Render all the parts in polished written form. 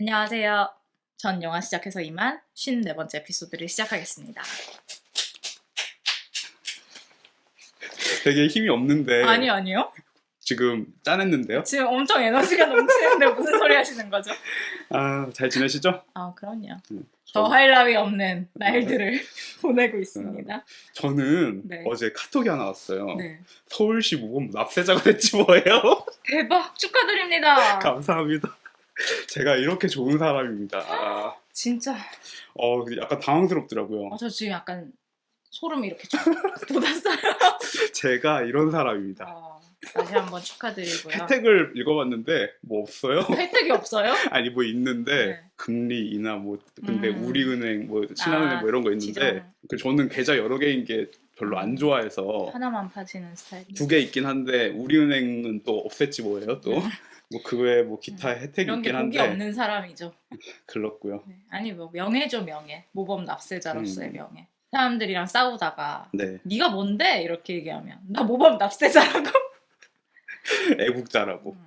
안녕하세요. 전 영화 시작해서 이만 54번째 에피소드를 시작하겠습니다. 되게 힘이 없는데 아니요. 지금 짠했는데요? 지금 엄청 에너지가 넘치는데 무슨 소리 하시는 거죠? 잘 지내시죠? 그럼요. 저, 더할 나위 없는 날들을 보내고 있습니다. 저는 네. 어제 카톡이 하나 왔어요. 네. 서울시 모범 납세자가 됐지 뭐예요? 대박! 축하드립니다. 감사합니다. 제가 이렇게 좋은 사람입니다. 진짜. 약간 당황스럽더라고요. 저 지금 약간 소름이 이렇게 쫙 돋았어요. 제가 이런 사람입니다. 다시 한번 축하드리고요. 혜택을 읽어봤는데 뭐 없어요? 혜택이 없어요? 아니 뭐 있는데 네. 금리나 뭐 근데 음. 우리은행 뭐 신한은행 뭐 이런 거 있는데 저는 계좌 여러 개인 게 별로 안 좋아해서 하나만 파시는 스타일이에요. 2개 있긴 한데 우리은행은 또 없앴지 뭐예요 또. 뭐 그 외에 뭐 기타 혜택이 이런 게 있긴 복이 한데 없는 사람이죠. 그렇고요. 네. 아니 뭐 명예죠, 명예. 모범 납세자로서의 음. 명예. 사람들이랑 싸우다가 네. 네가 뭔데? 이렇게 얘기하면 나 모범 납세자라고. 애국자라고.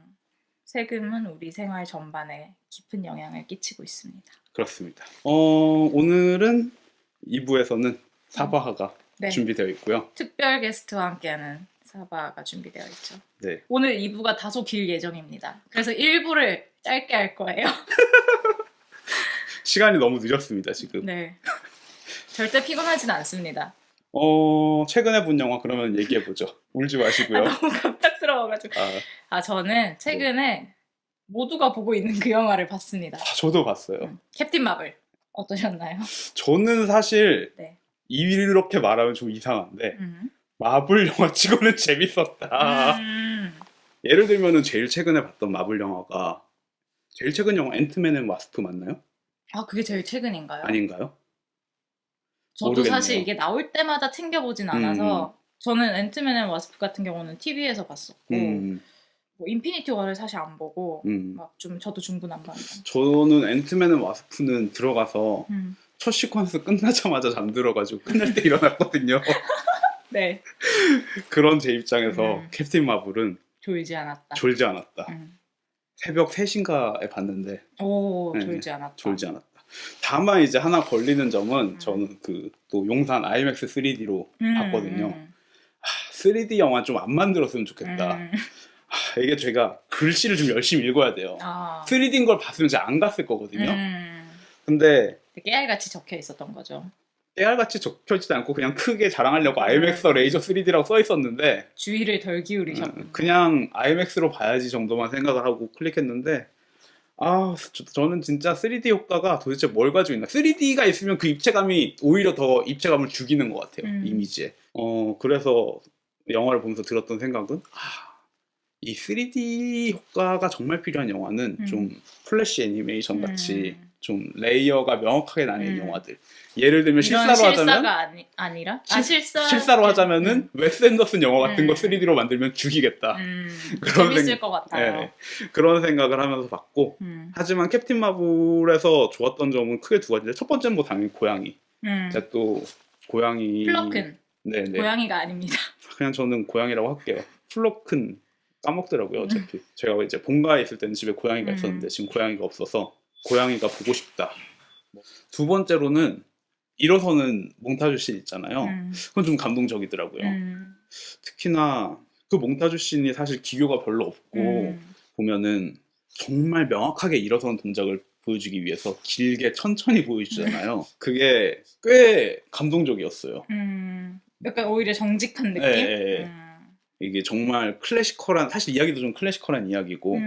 세금은 우리 생활 전반에 깊은 영향을 끼치고 있습니다. 그렇습니다. 오늘은 2부에서는 사바하가 네. 준비되어 있고요. 특별 게스트와 함께하는 사바가 준비되어 있죠. 네. 오늘 2부가 다소 길 예정입니다. 그래서 1부를 짧게 할 거예요. 시간이 너무 늦었습니다 지금. 네. 절대 피곤하진 않습니다. 최근에 본 영화 그러면 얘기해 보죠. 울지 마시고요. 너무 갑작스러워가지고. 저는 최근에 모두가 보고 있는 그 영화를 봤습니다. 저도 봤어요. 캡틴 마블 어떠셨나요? 저는 사실 네. 이렇게 말하면 좀 이상한데 마블 영화 치고는 재밌었다. 예를 들면은 제일 최근에 봤던 마블 영화가 제일 최근 영화 앤트맨 앤 와스프 맞나요? 그게 제일 최근인가요? 아닌가요? 저도 모르겠네요. 사실 이게 나올 때마다 챙겨보진 않아서 저는 앤트맨 앤 와스프 같은 경우는 TV에서 봤었고 뭐 인피니티 워를 사실 안 보고 막 좀 저도 중구난방이에요. 저는 앤트맨 앤 와스프는 들어가서 첫 시퀀스 끝나자마자 잠들어가지고 끝날 때 일어났거든요. 네. 그런 제 입장에서 캡틴 마블은 졸지 않았다. 졸지 않았다. 새벽 3시인가에 봤는데 졸지 않았다. 졸지 않았다. 다만 이제 하나 걸리는 점은 저는 또 용산 IMAX 3D로 봤거든요. 3D 영화 좀 안 만들었으면 좋겠다. 이게 제가 글씨를 좀 열심히 읽어야 돼요. 3D인 걸 봤으면 제가 안 갔을 거거든요. 근데 깨알같이 적혀 있었던 거죠. 깨알같이 적혀있지도 않고 그냥 크게 자랑하려고 IMAX 레이저 3D라고 써 있었는데 주의를 덜 기울이셨군요. 그냥 IMAX로 봐야지 정도만 생각을 하고 클릭했는데 저는 진짜 3D 효과가 도대체 뭘 가지고 있나. 3D가 있으면 그 입체감이 오히려 더 입체감을 죽이는 것 같아요. 이미지에. 그래서 영화를 보면서 들었던 생각은 이 3D 효과가 정말 필요한 영화는 좀 플래시 애니메이션 같이 좀 레이어가 명확하게 나뉘는 영화들. 예를 들면 실사로 하자면 아니라? 실사로 하자면은 웨스 앤더슨 영화 같은 거 3D로 만들면 죽이겠다. 재밌을 것 같아요. 네, 그런 생각을 하면서 봤고 하지만 캡틴 마블에서 좋았던 점은 크게 두 가지인데 첫 번째는 뭐 당연히 고양이. 제가 또 고양이 플러큰. 네네. 고양이가 아닙니다. 그냥 저는 고양이라고 할게요. 플러큰 까먹더라고요. 어차피 제가 이제 본가에 있을 때는 집에 고양이가 있었는데 지금 고양이가 없어서 고양이가 보고 싶다. 두 번째로는 일어서는 몽타주 씬 있잖아요. 그건 좀 감동적이더라고요. 특히나 그 몽타주 씬이 사실 기교가 별로 없고 보면은 정말 명확하게 일어서는 동작을 보여주기 위해서 길게 천천히 보여주잖아요. 그게 꽤 감동적이었어요. 약간 오히려 정직한 느낌? 네. 이게 정말 클래시컬한, 사실 이야기도 좀 클래시컬한 이야기고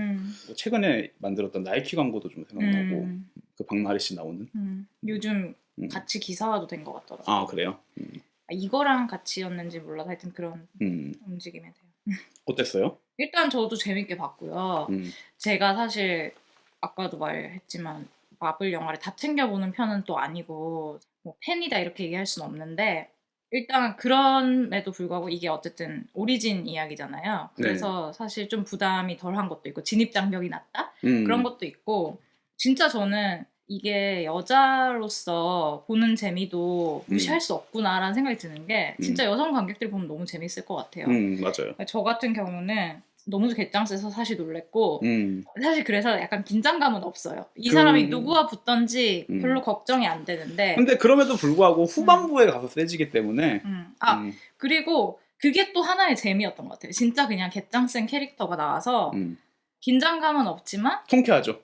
최근에 만들었던 나이키 광고도 좀 생각나고 그 박나래 씨 나오는 요즘 같이 기사화도 된 것 같더라고요. 그래요? 이거랑 같이였는지 몰라도 하여튼 그런 움직임이 돼요. 어땠어요? 일단 저도 재밌게 봤고요. 제가 사실 아까도 말했지만 마블 영화를 다 챙겨보는 편은 또 아니고 뭐 팬이다 이렇게 얘기할 수는 없는데 일단 그럼에도 불구하고 이게 어쨌든 오리진 이야기잖아요. 그래서 사실 좀 부담이 덜한 것도 있고 진입장벽이 낮다? 그런 것도 있고 진짜 저는 이게 여자로서 보는 재미도 무시할 수 없구나라는 생각이 드는 게 진짜 여성 관객들이 보면 너무 재밌을 것 같아요. 맞아요. 저 같은 경우는 너무 개짱 세서 사실 놀랬고 음. 사실 그래서 약간 긴장감은 없어요. 이 사람이 누구와 붙던지 별로 걱정이 안 되는데 근데 그럼에도 불구하고 후반부에 가서 세지기 때문에 그리고 그게 또 하나의 재미였던 것 같아요. 진짜 그냥 개짱 센 캐릭터가 나와서 긴장감은 없지만 통쾌하죠.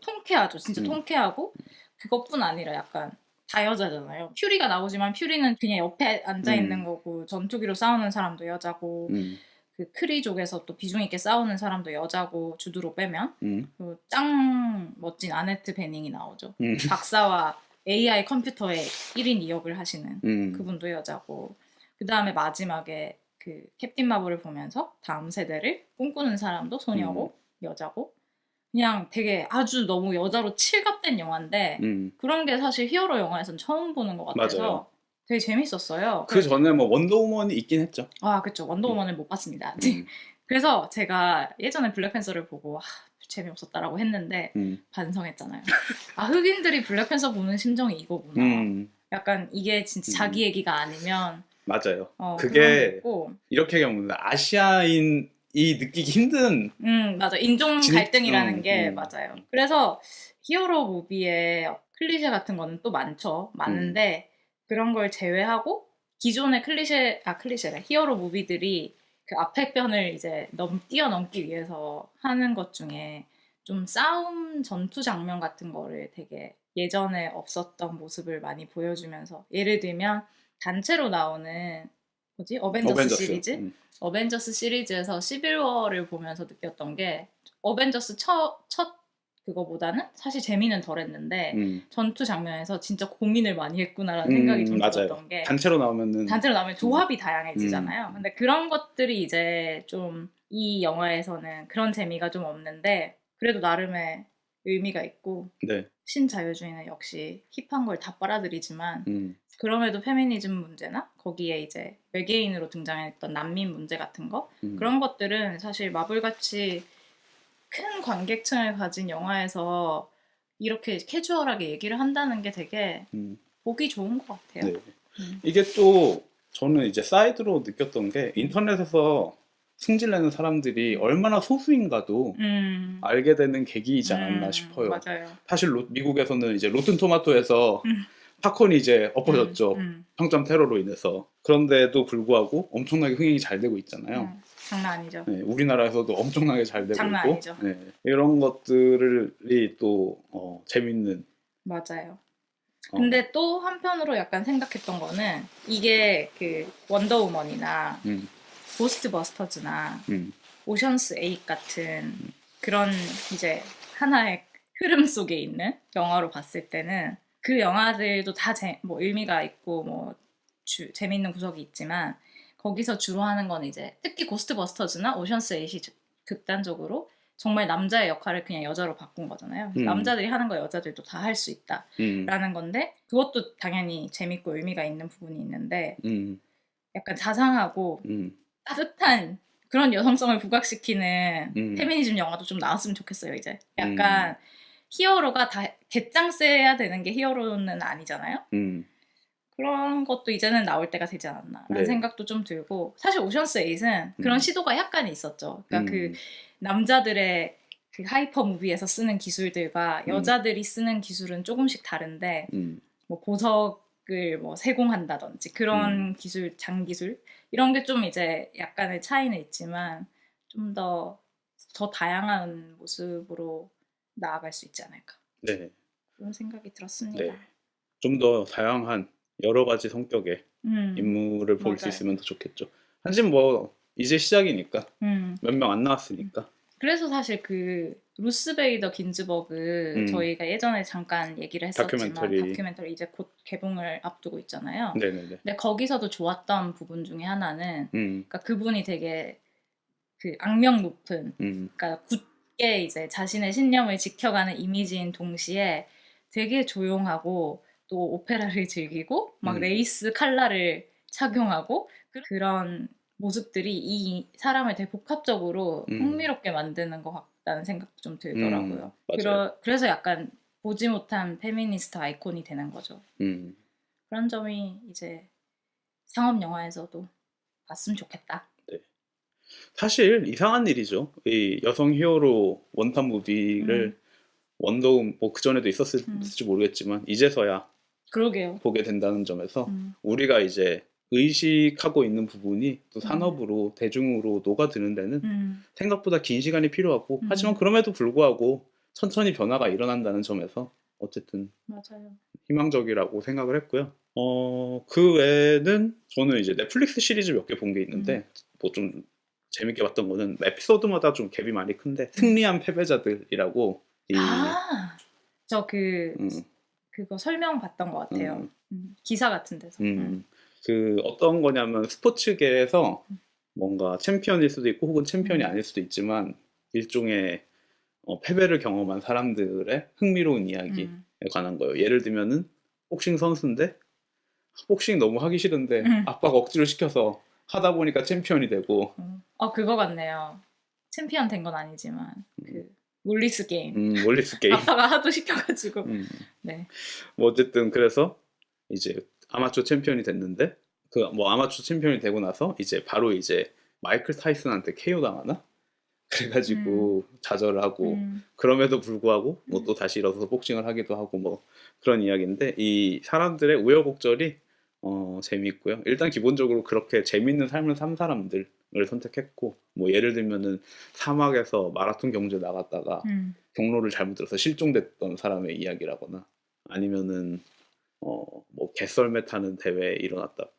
진짜 통쾌하고 그것뿐 아니라 약간 다 여자잖아요. 퓨리가 나오지만 퓨리는 그냥 옆에 앉아있는 거고 전투기로 싸우는 사람도 여자고 그 크리족에서 또 비중 있게 싸우는 사람도 여자고 주드로 빼면 그 짱 멋진 아네트 베닝이 나오죠. 박사와 AI 컴퓨터의 1인 2역을 하시는 그분도 여자고 그 다음에 마지막에 그 캡틴 마블을 보면서 다음 세대를 꿈꾸는 사람도 소녀고 여자고 그냥 되게 아주 너무 여자로 칠갑된 영화인데 그런 게 사실 히어로 영화에서는 처음 보는 것 같아서 맞아요. 되게 재밌었어요. 그 전에 뭐 원더우먼이 있긴 했죠. 아 그쵸. 원더우먼을 못 봤습니다. 그래서 제가 예전에 블랙팬서를 보고 재미없었다라고 했는데 반성했잖아요. 아 흑인들이 블랙팬서 보는 심정이 이거구나. 약간 이게 진짜 자기 얘기가 아니면 맞아요. 그게 이렇게 얘기하면 아시아인이 느끼기 힘든 맞아. 인종 갈등이라는 게 맞아요. 그래서 히어로 무비에 클리셰 같은 거는 또 많은데 그런 걸 제외하고 기존의 클리셰래. 히어로 무비들이 그 앞에 편을 이제 뛰어넘기 위해서 하는 것 중에 좀 싸움 전투 장면 같은 거를 되게 예전에 없었던 모습을 많이 보여주면서 예를 들면 단체로 나오는 어벤져스 시리즈? 어벤져스 시리즈에서 시빌워를 보면서 느꼈던 게 어벤져스 첫 그거보다는 사실 재미는 덜했는데 전투 장면에서 진짜 고민을 많이 했구나라는 생각이 좀 들었던 게 단체로 나오면 조합이 다양해지잖아요. 근데 그런 것들이 이제 좀 이 영화에서는 그런 재미가 좀 없는데 그래도 나름의 의미가 있고 신자유주의는 역시 힙한 걸 다 빨아들이지만 그럼에도 페미니즘 문제나 거기에 이제 외계인으로 등장했던 난민 문제 같은 거 그런 것들은 사실 마블같이 큰 관객층을 가진 영화에서 이렇게 캐주얼하게 얘기를 한다는 게 되게 보기 좋은 것 같아요. 네. 이게 또 저는 이제 사이드로 느꼈던 게 인터넷에서 승질내는 사람들이 얼마나 소수인가도 알게 되는 계기이지 않았나 싶어요. 맞아요. 사실 미국에서는 이제 로튼 토마토에서 팝콘이 이제 엎어졌죠. 평점 테러로 인해서. 그런데도 불구하고 엄청나게 흥행이 잘 되고 있잖아요. 장난 아니죠. 네, 우리나라에서도 엄청나게 잘 되고 장난 있고 아니죠. 네, 이런 것들이 또 재밌는 맞아요. 근데 또 한편으로 약간 생각했던 거는 이게 그 원더우먼이나 고스트버스터즈나 오션스 8 같은 그런 이제 하나의 흐름 속에 있는 영화로 봤을 때는 그 영화들도 다 뭐 의미가 있고 뭐 재밌는 구석이 있지만 거기서 주로 하는 건 이제 특히 고스트버스터즈나 오션스 8이 극단적으로 정말 남자의 역할을 그냥 여자로 바꾼 거잖아요. 남자들이 하는 거 여자들도 다 할 수 있다라는 건데 그것도 당연히 재밌고 의미가 있는 부분이 있는데 약간 자상하고 따뜻한 그런 여성성을 부각시키는 페미니즘 영화도 좀 나왔으면 좋겠어요. 이제 약간 히어로가 다 개짱 세야 되는 게 히어로는 아니잖아요. 그런 것도 이제는 나올 때가 되지 않았나라는 생각도 좀 들고 사실 오션스 8은 그런 시도가 약간 있었죠. 그러니까 그 남자들의 그 하이퍼 무비에서 쓰는 기술들과 여자들이 쓰는 기술은 조금씩 다른데 뭐 보석을 뭐 세공한다든지 그런 기술, 장기술 이런 게 좀 이제 약간의 차이는 있지만 좀 더 다양한 모습으로 나아갈 수 있지 않을까. 네. 그런 생각이 들었습니다. 네. 좀 더 다양한 여러 가지 성격의 인물을 볼 수 있으면 더 좋겠죠. 사실 뭐 이제 시작이니까 몇 명 안 나왔으니까. 그래서 사실 그 루스 베이더 긴즈버그 저희가 예전에 잠깐 얘기를 했었지만 다큐멘터리 이제 곧 개봉을 앞두고 있잖아요. 네네네. 근데 거기서도 좋았던 부분 중에 하나는 그러니까 그분이 되게 그 악명 높은 그러니까 굳게 이제 자신의 신념을 지켜가는 이미지인 동시에 되게 조용하고 또 오페라를 즐기고 막 레이스 칼라를 착용하고 그런 모습들이 이 사람을 되게 복합적으로 흥미롭게 만드는 것 같다는 생각도 좀 들더라고요. 그래서 약간 보지 못한 페미니스트 아이콘이 되는 거죠. 그런 점이 이제 상업 영화에서도 봤으면 좋겠다. 네. 사실 이상한 일이죠. 이 여성 히어로 원탑 무비를 원더움 뭐 그전에도 있었을지 모르겠지만 이제서야 그러게요. 보게 된다는 점에서 우리가 이제 의식하고 있는 부분이 또 산업으로 대중으로 녹아드는 데는 생각보다 긴 시간이 필요하고 하지만 그럼에도 불구하고 천천히 변화가 일어난다는 점에서 어쨌든 맞아요. 희망적이라고 생각을 했고요. 그 외에는 저는 이제 넷플릭스 시리즈 몇 개 본 게 있는데 뭐 좀 재밌게 봤던 거는 에피소드마다 좀 갭이 많이 큰데 승리한 패배자들이라고 저 그거 설명 봤던 것 같아요. 기사 같은 데서. 그 어떤 거냐면 스포츠계에서 뭔가 챔피언일 수도 있고 혹은 챔피언이 아닐 수도 있지만 일종의 패배를 경험한 사람들의 흥미로운 이야기에 관한 거예요. 예를 들면은 복싱 선수인데 복싱 너무 하기 싫은데 아빠가 억지로 시켜서 하다 보니까 챔피언이 되고 그거 같네요. 챔피언 된 건 아니지만 그 몰리스 게임. 몰리스 게임. 아빠가 하도 시켜가지고. 네. 뭐 어쨌든 그래서 이제 아마추어 챔피언이 됐는데 그 뭐 아마추어 챔피언이 되고 나서 이제 바로 이제 마이클 타이슨한테 KO 당하나? 그래가지고 좌절을 하고 그럼에도 불구하고 뭐 또 다시 일어서서 복싱을 하기도 하고 뭐 그런 이야기인데 이 사람들의 우여곡절이 재미있고요. 일단 기본적으로 그렇게 재밌는 삶을 산 사람들을 선택했고 뭐 예를 들면은 사막에서 마라톤 경주에 나갔다가 경로를 잘못 들어서 실종됐던 사람의 이야기라거나 아니면은 뭐 개썰매 타는 대회에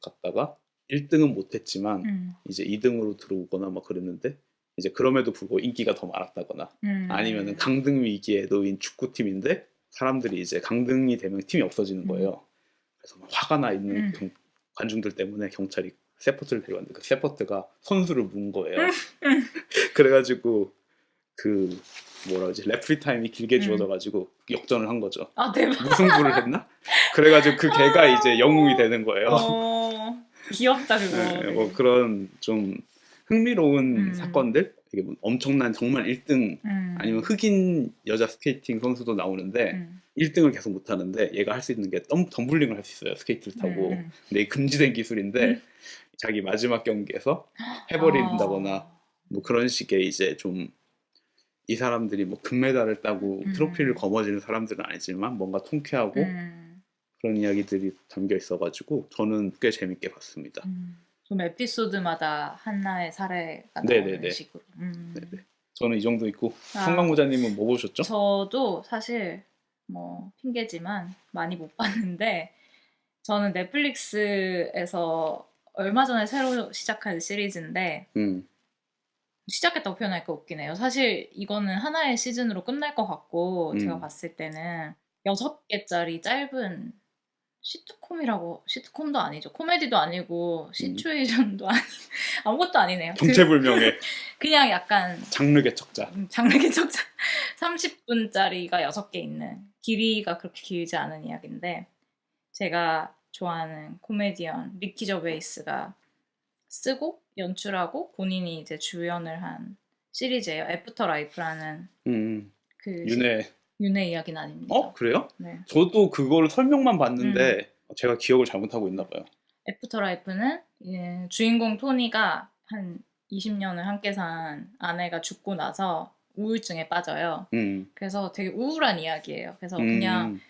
갔다가 1등은 못했지만 이제 2등으로 들어오거나 막 그랬는데 이제 그럼에도 불구하고 인기가 더 많았다거나 아니면은 강등 위기에 놓인 축구팀인데 사람들이 이제 강등이 되면 팀이 없어지는 거예요. 그래서 막 화가 나 있는 관중들 때문에 경찰이 세포트를 데려왔는데 그 세포트가 선수를 문 거예요. 그래가지고 그 뭐라 그러지 레프리 타임이 길게 주어져가지고 역전을 한 거죠. 아 대박. 무승부를 했나? 그래가지고 그 개가 이제 영웅이 되는 거예요. 귀엽다 그거. 네, 뭐 그런 좀 흥미로운 사건들 이게 뭐 엄청난 정말 1등 아니면 흑인 여자 스케이팅 선수도 나오는데 1등을 계속 못하는데 얘가 할 수 있는 게 덤블링을 할 수 있어요. 스케이트를 타고. 근데 이 금지된 기술인데 자기 마지막 경기에서 해버린다거나 뭐 그런 식의 이제 좀 이 사람들이 뭐 금메달을 따고 트로피를 거머쥐는 사람들은 아니지만 뭔가 통쾌하고 그런 이야기들이 담겨 있어가지고 저는 꽤 재밌게 봤습니다. 좀 에피소드마다 하나의 사례가 나오는 식으로. 네네. 저는 이 정도 있고 성강무자님은 뭐 보셨죠? 저도 사실 뭐 핑계지만 많이 못 봤는데 저는 넷플릭스에서 얼마 전에 새로 시작한 시리즈인데 시작했다고 표현하니까 웃기네요. 사실 이거는 하나의 시즌으로 끝날 것 같고 제가 봤을 때는 6개짜리 짧은 시트콤도 아니죠. 코미디도 아니고 시츄에이션도 아니고 아무것도 아니네요. 정체불명의 그냥 약간 장르 개척자. 30분짜리가 6개 있는 길이가 그렇게 길지 않은 이야기인데 제가 좋아하는 코미디언 리키 저베이스가 쓰고 연출하고 본인이 이제 주연을 한 시리즈예요. 애프터 라이프라는 그 윤회 이야기는 아닙니다. 그래요? 네. 저도 그걸 설명만 봤는데 제가 기억을 잘못하고 있나 봐요. 애프터 라이프는 주인공 토니가 한 20년을 함께 산 아내가 죽고 나서 우울증에 빠져요. 그래서 되게 우울한 이야기예요. 그래서 그냥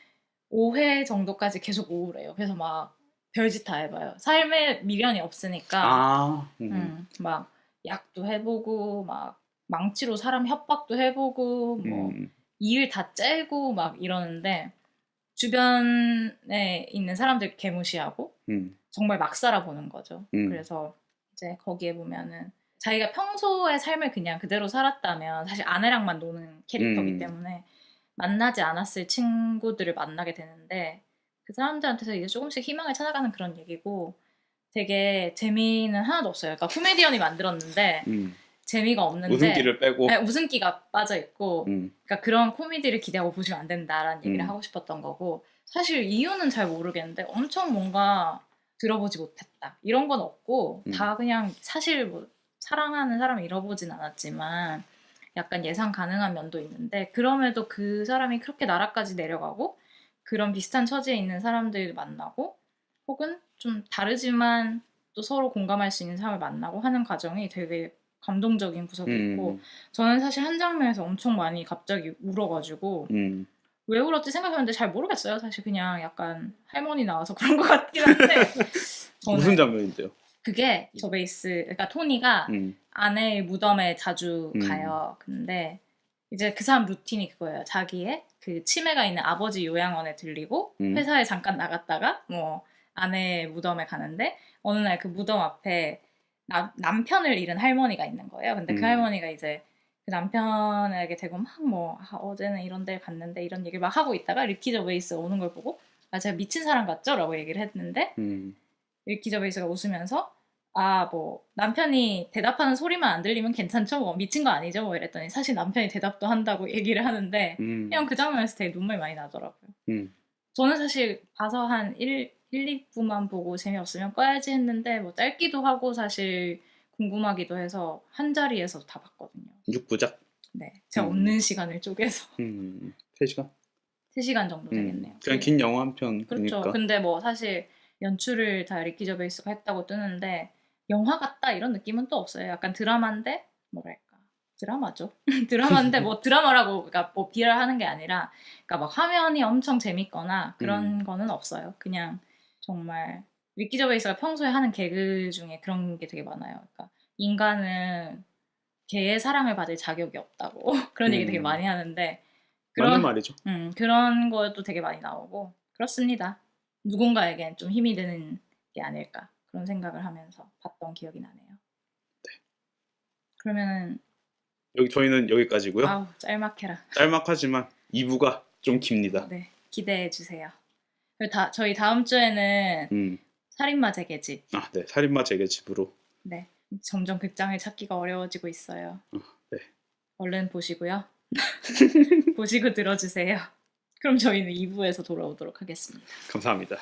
5회 정도까지 계속 우울해요. 그래서 막 별짓 다 해봐요. 삶에 미련이 없으니까 막 약도 해보고 막 망치로 사람 협박도 해보고 뭐 일 다 째고 막 이러는데 주변에 있는 사람들 개무시하고 정말 막 살아보는 거죠. 그래서 이제 거기에 보면은 자기가 평소의 삶을 그냥 그대로 살았다면 사실 아내랑만 노는 캐릭터이기 때문에 만나지 않았을 친구들을 만나게 되는데 그 사람들한테서 이제 조금씩 희망을 찾아가는 그런 얘기고 되게 재미는 하나도 없어요. 그러니까 코미디언이 만들었는데 재미가 없는데 웃음기를 빼고 웃음기가 빠져있고 그러니까 그런 코미디를 기대하고 보시면 안 된다라는 얘기를 하고 싶었던 거고 사실 이유는 잘 모르겠는데 엄청 뭔가 들어보지 못했다 이런 건 없고 다 그냥 사실 뭐 사랑하는 사람을 잃어보진 않았지만 약간 예상 가능한 면도 있는데 그럼에도 그 사람이 그렇게 나라까지 내려가고 그런 비슷한 처지에 있는 사람들을 만나고 혹은 좀 다르지만 또 서로 공감할 수 있는 사람을 만나고 하는 과정이 되게 감동적인 구석이 있고 저는 사실 한 장면에서 엄청 많이 갑자기 울어가지고 왜 울었지 생각해봤는데 잘 모르겠어요. 사실 그냥 약간 할머니 나와서 그런 것 같긴 한데 무슨 장면인데요? 그게 저 베이스 그러니까 토니가 아내의 무덤에 자주 가요. 근데 이제 그 사람 루틴이 그거예요. 자기의 그 치매가 있는 아버지 요양원에 들리고 회사에 잠깐 나갔다가 뭐 아내의 무덤에 가는데 어느 날 그 무덤 앞에 남편을 잃은 할머니가 있는 거예요. 근데 그 할머니가 이제 그 남편에게 대고 막 뭐 어제는 이런 데 갔는데 이런 얘기를 막 하고 있다가 리키 저베이스 오는 걸 보고 아 제가 미친 사람 같죠? 라고 얘기를 했는데 리키 저베이스가 웃으면서 아 뭐 남편이 대답하는 소리만 안 들리면 괜찮죠? 뭐 미친 거 아니죠? 뭐 이랬더니 사실 남편이 대답도 한다고 얘기를 하는데 그냥 그 장면에서 되게 눈물이 많이 나더라고요. 저는 사실 봐서 한 1, 2부만 보고 재미없으면 꺼야지 했는데 뭐 짧기도 하고 사실 궁금하기도 해서 한 자리에서 다 봤거든요. 6부작? 네. 제가 없는 시간을 쪼개서 3시간? 3시간 정도 되겠네요. 그냥 긴 영화 한 편. 그렇죠. 그러니까. 근데 뭐 사실 연출을 다 리키 저베이스가 했다고 뜨는데 영화 같다 이런 느낌은 또 없어요. 약간 드라마인데 뭐랄까 드라마죠. 드라마인데 뭐 드라마라고 그러니까 뭐 비하하는 게 아니라 그러니까 막 화면이 엄청 재밌거나 그런 거는 없어요. 그냥 정말 리키 저베이스가 평소에 하는 개그 중에 그런 게 되게 많아요. 그러니까 인간은 개의 사랑을 받을 자격이 없다고 그런 얘기 되게 많이 하는데 맞는 말이죠. 그런 것도 되게 많이 나오고 그렇습니다. 누군가에겐 좀 힘이 되는 게 아닐까 그런 생각을 하면서 봤던 기억이 나네요. 네. 그러면은 저희는 여기까지고요. 아우 짤막해라. 짤막하지만 2부가 좀 깁니다. 네 기대해 주세요. 저희 다음 주에는 살인마 재개집. 아, 네. 살인마 재개집으로. 네. 점점 극장을 찾기가 어려워지고 있어요. 네. 얼른 보시고요. 보시고 들어주세요. 그럼 저희는 2부에서 돌아오도록 하겠습니다. 감사합니다.